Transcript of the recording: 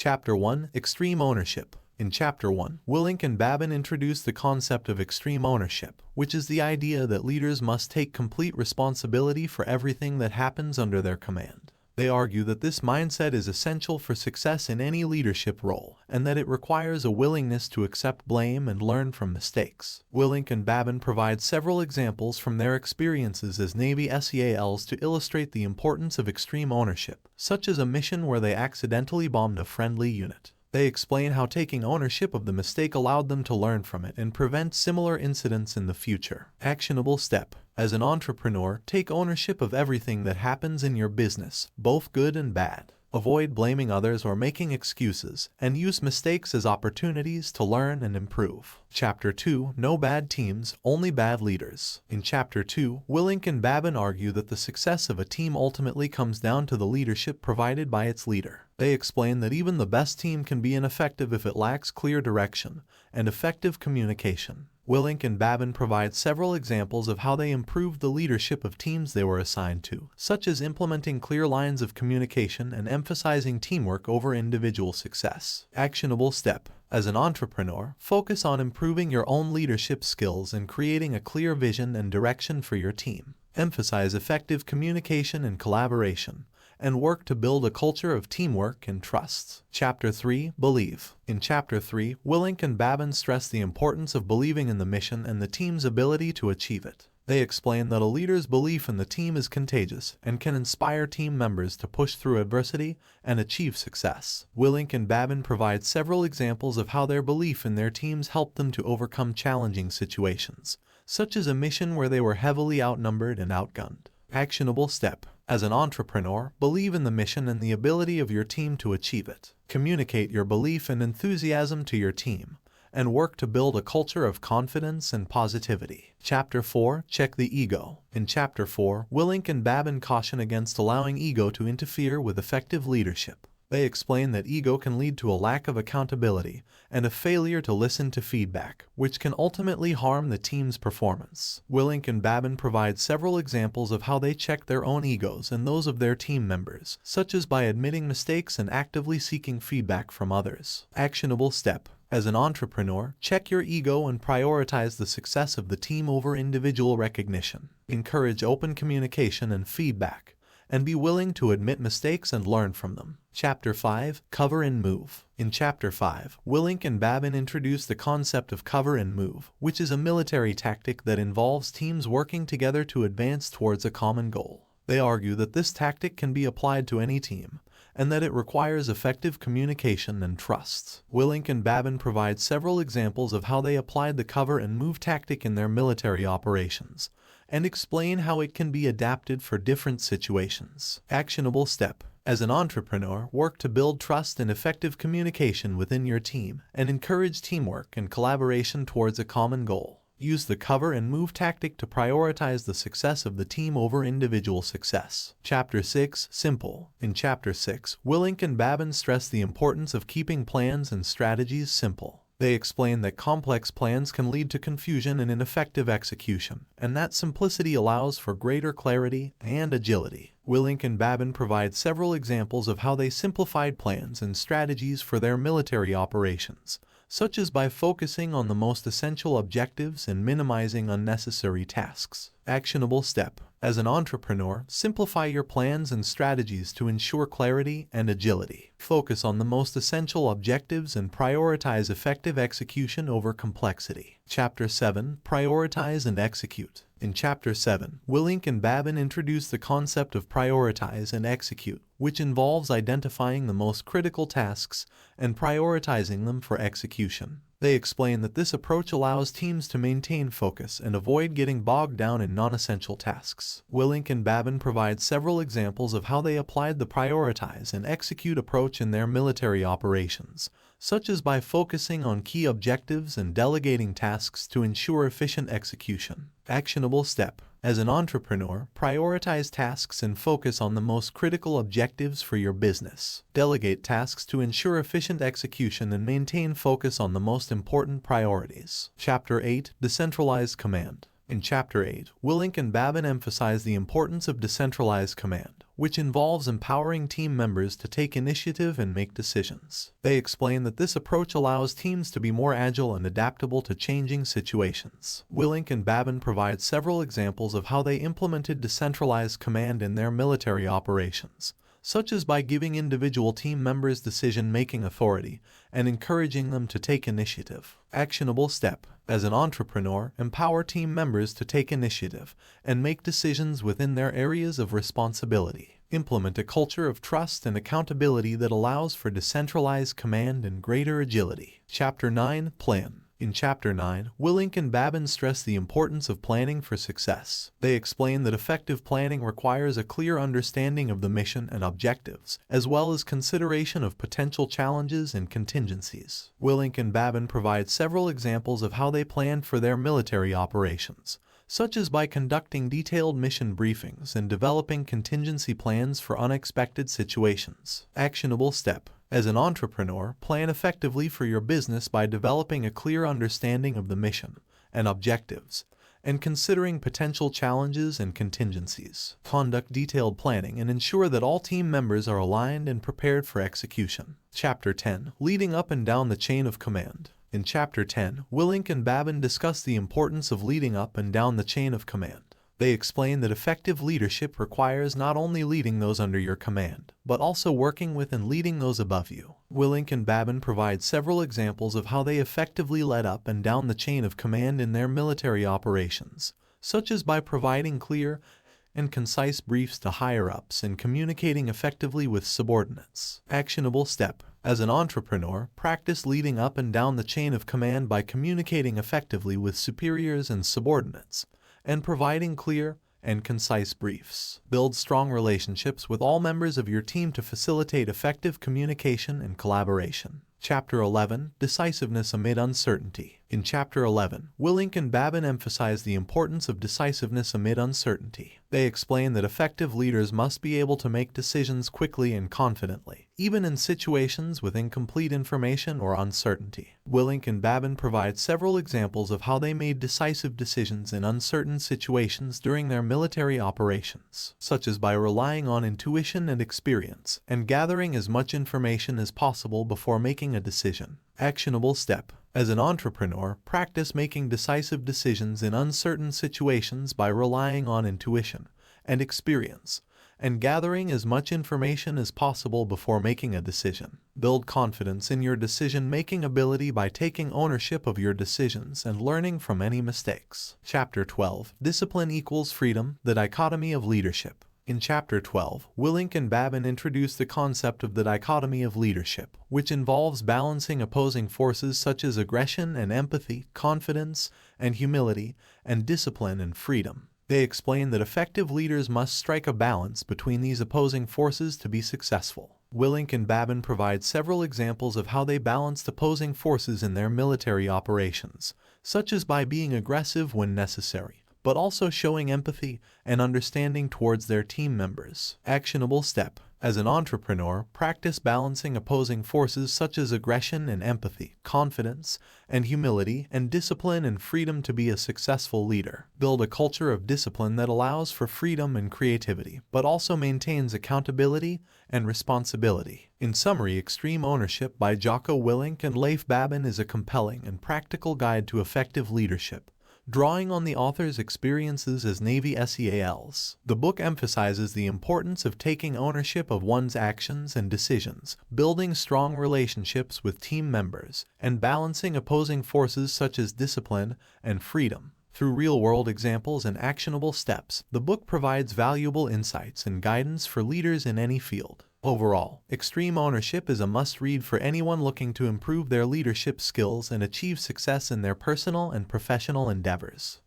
Chapter 1: Extreme Ownership. In Chapter 1, Willink and Babin introduced the concept of extreme ownership, which is the idea that leaders must take complete responsibility for everything that happens under their command. They argue that this mindset is essential for success in any leadership role, and that it requires a willingness to accept blame and learn from mistakes. Willink and Babin provide several examples from their experiences as Navy SEALs to illustrate the importance of extreme ownership, such as a mission where they accidentally bombed a friendly unit. They explain how taking ownership of the mistake allowed them to learn from it and prevent similar incidents in the future. Actionable step. As an entrepreneur, take ownership of everything that happens in your business, both good and bad. Avoid blaming others or making excuses, and use mistakes as opportunities to learn and improve. Chapter 2: No bad teams, only bad leaders. In Chapter 2, Willink and Babin argue that the success of a team ultimately comes down to the leadership provided by its leader. They explain that even the best team can be ineffective if it lacks clear direction and effective communication. Willink and Babin provide several examples of how they improved the leadership of teams they were assigned to, such as implementing clear lines of communication and emphasizing teamwork over individual success. Actionable step. As an entrepreneur, focus on improving your own leadership skills and creating a clear vision and direction for your team. Emphasize effective communication and collaboration, and work to build a culture of teamwork and trust. Chapter 3: Believe. In Chapter 3, Willink and Babin stress the importance of believing in the mission and the team's ability to achieve it. They explain that a leader's belief in the team is contagious and can inspire team members to push through adversity and achieve success. Willink and Babin provide several examples of how their belief in their teams helped them to overcome challenging situations, such as a mission where they were heavily outnumbered and outgunned. Actionable step. As an entrepreneur, believe in the mission and the ability of your team to achieve it. Communicate your belief and enthusiasm to your team, and work to build a culture of confidence and positivity. Chapter 4: Check the Ego. In Chapter 4, Willink and Babin caution against allowing ego to interfere with effective leadership. They explain that ego can lead to a lack of accountability and a failure to listen to feedback, which can ultimately harm the team's performance. Willink and Babin provide several examples of how they check their own egos and those of their team members, such as by admitting mistakes and actively seeking feedback from others. Actionable step. As an entrepreneur, check your ego and prioritize the success of the team over individual recognition. Encourage open communication and feedback, and be willing to admit mistakes and learn from them. Chapter 5: Cover and Move. In Chapter 5, Willink and Babin introduce the concept of cover and move, which is a military tactic that involves teams working together to advance towards a common goal. They argue that this tactic can be applied to any team, and that it requires effective communication and trust. Willink and Babin provide several examples of how they applied the cover and move tactic in their military operations, and explain how it can be adapted for different situations. Actionable step. As an entrepreneur, work to build trust and effective communication within your team, and encourage teamwork and collaboration towards a common goal. Use the cover and move tactic to prioritize the success of the team over individual success. Chapter 6: Simple. In Chapter 6, Willink and Babin stress the importance of keeping plans and strategies simple. They explain that complex plans can lead to confusion and ineffective execution, and that simplicity allows for greater clarity and agility. Willink and Babin provide several examples of how they simplified plans and strategies for their military operations, such as by focusing on the most essential objectives and minimizing unnecessary tasks. Actionable step. As an entrepreneur, simplify your plans and strategies to ensure clarity and agility. Focus on the most essential objectives and prioritize effective execution over complexity. Chapter 7: Prioritize and Execute. In Chapter 7, Willink and Babin introduce the concept of prioritize and execute, which involves identifying the most critical tasks and prioritizing them for execution. They explain that this approach allows teams to maintain focus and avoid getting bogged down in non-essential tasks. Willink and Babin provide several examples of how they applied the prioritize and execute approach in their military operations, such as by focusing on key objectives and delegating tasks to ensure efficient execution. Actionable step. As an entrepreneur, prioritize tasks and focus on the most critical objectives for your business. Delegate tasks to ensure efficient execution and maintain focus on the most important priorities. Chapter 8: Decentralized Command. In Chapter 8, Willink and Babin emphasize the importance of decentralized command, which involves empowering team members to take initiative and make decisions. They explain that this approach allows teams to be more agile and adaptable to changing situations. Willink and Babin provide several examples of how they implemented decentralized command in their military operations, such as by giving individual team members decision-making authority and encouraging them to take initiative. Actionable step. As an entrepreneur, empower team members to take initiative and make decisions within their areas of responsibility. Implement a culture of trust and accountability that allows for decentralized command and greater agility. Chapter 9. Plan. In Chapter 9, Willink and Babin stress the importance of planning for success. They explain that effective planning requires a clear understanding of the mission and objectives, as well as consideration of potential challenges and contingencies. Willink and Babin provide several examples of how they planned for their military operations, such as by conducting detailed mission briefings and developing contingency plans for unexpected situations. Actionable step. As an entrepreneur, plan effectively for your business by developing a clear understanding of the mission and objectives, and considering potential challenges and contingencies. Conduct detailed planning and ensure that all team members are aligned and prepared for execution. Chapter 10. Leading up and down the chain of command. In Chapter 10, Willink and Babin discuss the importance of leading up and down the chain of command. They explain that effective leadership requires not only leading those under your command, but also working with and leading those above you. Willink and Babin provide several examples of how they effectively led up and down the chain of command in their military operations, such as by providing clear and concise briefs to higher-ups and communicating effectively with subordinates. Actionable step. As an entrepreneur, practice leading up and down the chain of command by communicating effectively with superiors and subordinates, and providing clear and concise briefs. Build strong relationships with all members of your team to facilitate effective communication and collaboration. Chapter 11. Decisiveness amid uncertainty. In Chapter 11, Willink and Babin emphasize the importance of decisiveness amid uncertainty. They explain that effective leaders must be able to make decisions quickly and confidently, even in situations with incomplete information or uncertainty. Willink and Babin provide several examples of how they made decisive decisions in uncertain situations during their military operations, such as by relying on intuition and experience, and gathering as much information as possible before making a decision. Actionable step. As an entrepreneur, practice making decisive decisions in uncertain situations by relying on intuition and experience, and gathering as much information as possible before making a decision. Build confidence in your decision-making ability by taking ownership of your decisions and learning from any mistakes. Chapter 12. Discipline equals freedom, the dichotomy of leadership. In Chapter 12, Willink and Babin introduce the concept of the dichotomy of leadership, which involves balancing opposing forces such as aggression and empathy, confidence and humility, and discipline and freedom. They explain that effective leaders must strike a balance between these opposing forces to be successful. Willink and Babin provide several examples of how they balanced opposing forces in their military operations, such as by being aggressive when necessary, but also showing empathy and understanding towards their team members. Actionable step. As an entrepreneur, practice balancing opposing forces such as aggression and empathy, confidence and humility, and discipline and freedom to be a successful leader. Build a culture of discipline that allows for freedom and creativity, but also maintains accountability and responsibility. In summary, Extreme Ownership by Jocko Willink and Leif Babin is a compelling and practical guide to effective leadership, drawing on the author's experiences as Navy SEALs. The book emphasizes the importance of taking ownership of one's actions and decisions, building strong relationships with team members, and balancing opposing forces such as discipline and freedom. Through real-world examples and actionable steps, the book provides valuable insights and guidance for leaders in any field. Overall, Extreme Ownership is a must-read for anyone looking to improve their leadership skills and achieve success in their personal and professional endeavors.